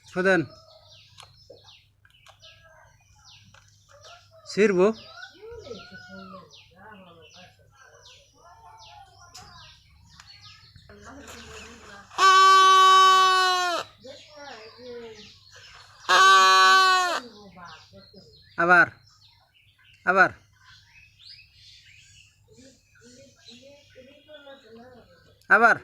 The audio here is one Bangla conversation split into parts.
ফুদান সিরবো আবার আবার আবার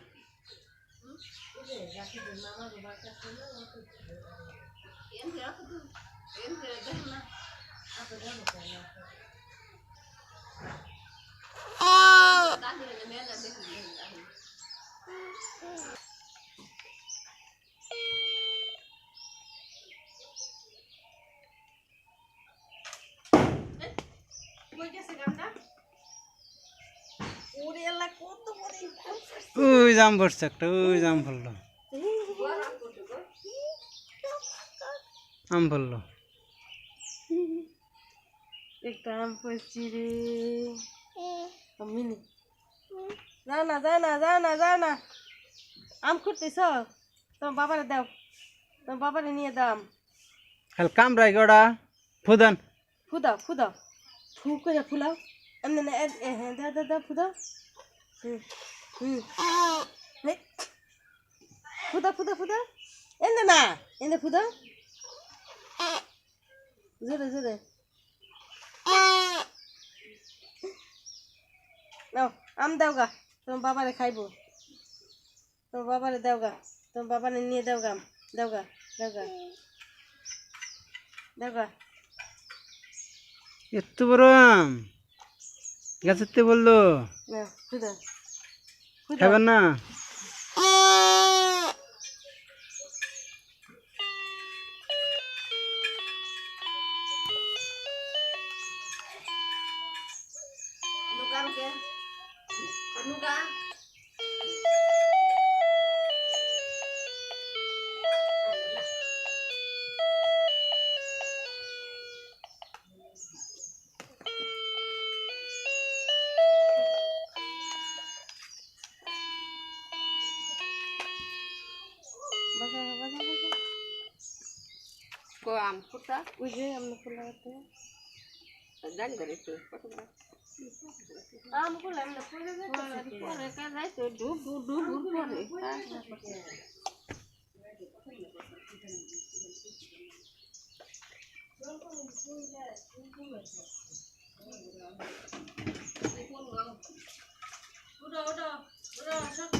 ওই জাম পড়ছে একটা ওই জাম ফেললো আম ফেললো একটা আম পড়ছি রে মিনি যাও না যাও না যাও না যাও না আম খুঁড়তেছ তোমার বাবারে দাও তোমার বাবারে নিয়ে দাও খাল কামরাই গড়া ফুদান ফুদাও ফুদাও ফু করে ফুলাও এমনি না হ্যাঁ দাও দাও দাও ফুদাও ফুদা ফুদা ফুদা এনে না এনে ফুদা জোরে জোরে নাও আম দাও গা তোমার বাবারে খাইবো তোমার বাবারে দাও গা তোমার বাবারে নিয়ে দাও গা দাও গা দাও গা দাও গা এত বড় আম গাছেতে বললো নাও ফুদা ফুদা খাবেন না nuga nuga nuga baca baca baca kok am putra ujung am putra itu dan dari itu am putra am putra itu putra kan itu dubu dubu putra udah